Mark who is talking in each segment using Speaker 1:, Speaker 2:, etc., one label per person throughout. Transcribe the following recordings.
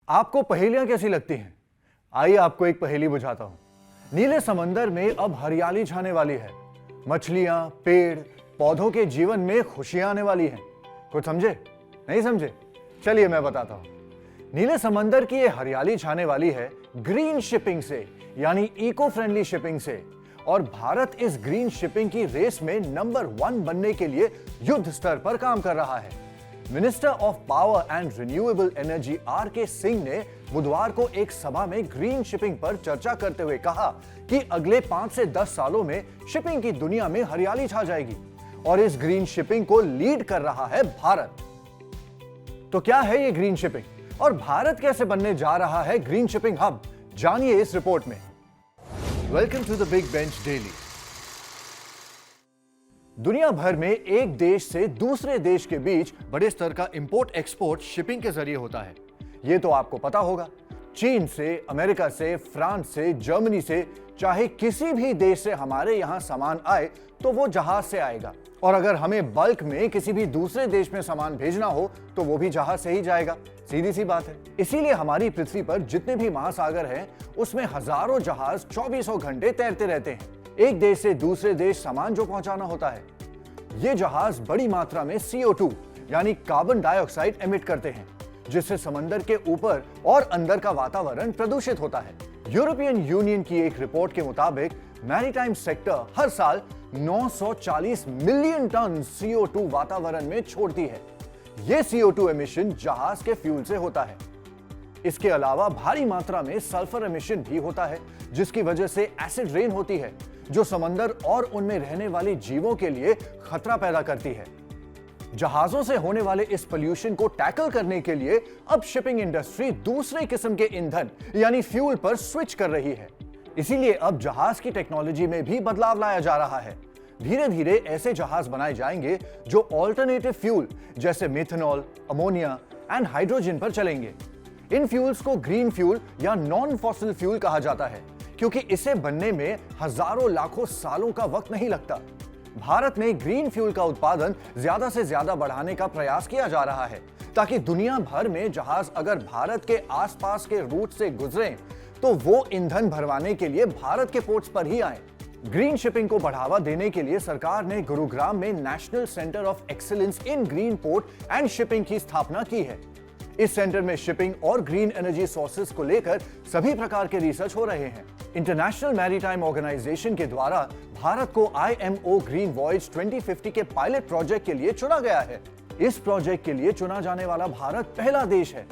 Speaker 1: आपको पहेलियां कैसी लगती हैं? आइए आपको एक पहेली बुझाता हूं। नीले समंदर में अब हरियाली छाने वाली है। मछलियां, पेड़, पौधों के जीवन में खुशियां आने वाली हैं। कुछ समझे? नहीं समझे? चलिए मैं बताता हूं। नीले समंदर की ये हरियाली छाने वाली है ग्रीन शिपिंग से, यानी इको फ्रेंडली शिपिंग से। और भारत इस ग्रीन शिपिंग की रेस में नंबर 1 बनने के लिए युद्ध स्तर पर काम कर रहा है। Minister of power and renewable energy RK. Singh ने बुधवार को एक सभा में ग्रीन शिपिंग पर चर्चा करते हुए कहा कि अगले 5 से 10 सालों में शिपिंग की दुनिया में हरियाली छा जाएगी और इस ग्रीन शिपिंग को लीड कर रहा है भारत। तो क्या है ये ग्रीन शिपिंग और भारत कैसे बनने जा रहा है ग्रीन शिपिंग हब? जानिए इस रिपोर्ट में। Welcome to the Big Bench Daily. दुनिया भर में एक देश से दूसरे देश के बीच बड़े स्तर का इंपोर्ट एक्सपोर्ट शिपिंग के जरिए होता है। यह तो आपको पता होगा। चीन से, अमेरिका से, फ्रांस से, जर्मनी से, चाहे किसी भी देश से हमारे यहां सामान आए तो वो जहाज से आएगा। और अगर हमें बल्क में किसी भी दूसरे देश में सामान भेजना हो तो वो भी जहाज से ही जाएगा। सीधी सी बात है। इसीलिए हमारी पृथ्वी पर जितने भी महासागर हैं उसमें हजारों जहाज 24 घंटे तैरते रहते हैं। एक देश से दूसरे देश सामान जो पहुंचाना होता है, ये जहाज बड़ी मात्रा में CO2 यानी कार्बन डाइऑक्साइड एमिट करते हैं, जिससे समंदर के ऊपर और अंदर का वातावरण प्रदूषित होता है। यूरोपियन यूनियन की एक रिपोर्ट के मुताबिक मैरीटाइम सेक्टर हर साल 940 मिलियन टन CO2 वातावरण में छोड़ती है। यह CO2 एमिशन जहाज के फ्यूल से होता है। इसके अलावा भारी मात्रा में सल्फर एमिशन भी होता है, जिसकी वजह से एसिड रेन होती है, जो समंदर और उनमें रहने वाले जीवों के लिए खतरा पैदा करती है। जहाजों से होने वाले इस पोल्यूशन को टैकल करने के लिए अब शिपिंग इंडस्ट्री दूसरे किस्म के ईंधन यानी फ्यूल पर स्विच कर रही है। इसीलिए अब जहाज की टेक्नोलॉजी में भी बदलाव लाया जा रहा है। धीरे धीरे ऐसे जहाज बनाए जाएंगे जो ऑल्टरनेटिव फ्यूल जैसे मेथनॉल, अमोनिया एंड हाइड्रोजन पर चलेंगे। इन फ्यूल्स को ग्रीन फ्यूल या नॉन फॉसिल फ्यूल कहा जाता है, क्योंकि इसे बनने में हजारों लाखों सालों का वक्त नहीं लगता। भारत में ग्रीन फ्यूल का उत्पादन ज्यादा से ज्यादा बढ़ाने का प्रयास किया जा रहा है, ताकि दुनिया भर में जहाज अगर भारत के आसपास के रूट से गुजरें तो वो ईंधन भरवाने के लिए भारत के पोर्ट्स पर ही आए। ग्रीन शिपिंग को बढ़ावा देने के लिए सरकार ने गुरुग्राम में national centre of excellence in green port and shipping की स्थापना की है। इस सेंटर में शिपिंग और ग्रीन एनर्जी सोर्सेज को लेकर सभी प्रकार के रिसर्च हो रहे हैं। इंटरनेशनल मैरीटाइम ऑर्गेनाइजेशन के द्वारा भारत को IMO ग्रीन वॉयज 2050 के पायलट प्रोजेक्ट के लिए चुना गया है। इस प्रोजेक्ट के लिए चुना जाने वाला भारत पहला देश है।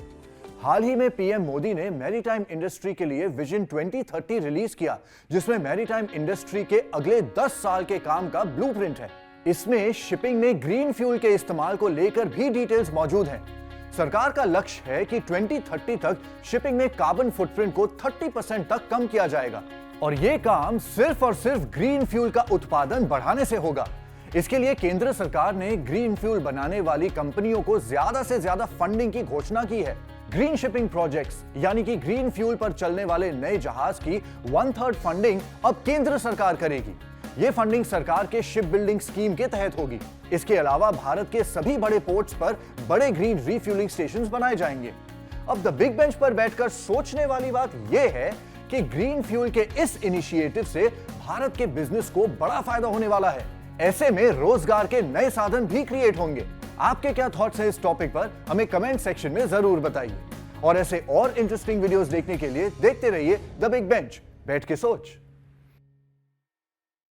Speaker 1: हाल ही में पीएम मोदी ने मैरीटाइम इंडस्ट्री के लिए विजन 2030 रिलीज किया, जिसमें मैरीटाइम इंडस्ट्री के अगले 10 साल के काम का ब्लूप्रिंट है। इसमें शिपिंग में ग्रीन फ्यूल के इस्तेमाल को लेकर भी डिटेल्स मौजूद हैं। सरकार का लक्ष्य है कि 2030 तक शिपिंग में कार्बन फुटप्रिंट को 30% तक कम किया जाएगा और यह काम सिर्फ और सिर्फ ग्रीन फ्यूल का उत्पादन बढ़ाने से होगा। इसके लिए केंद्र सरकार ने ग्रीन फ्यूल बनाने वाली कंपनियों को ज्यादा से ज्यादा फंडिंग की घोषणा की है। ग्रीन शिपिंग प्रोजेक्ट्स यानी कि ग्रीन फ्यूल पर चलने वाले नए जहाज की 1/3 फंडिंग अब केंद्र सरकार करेगी। यह फंडिंग सरकार के शिप बिल्डिंग स्कीम के तहत होगी। इसके अलावा भारत के सभी बड़े पोर्ट्स पर बड़े ग्रीन रिफ्यूलिंग स्टेशंस बनाए जाएंगे। अब द बिग बेंच पर बैठकर सोचने वाली बात यह है कि ग्रीन फ्यूल के इस इनिशिएटिव से भारत के बिजनेस को बड़ा फायदा होने वाला है। ऐसे में रोजगार के नए साधन भी क्रिएट होंगे। आपके क्या थॉट्स हैं इस टॉपिक पर? हमें कमेंट सेक्शन में जरूर बताइए। और ऐसे और इंटरेस्टिंग वीडियोस देखने के लिए देखते रहिए द बिग बेंच। बैठ के सोच।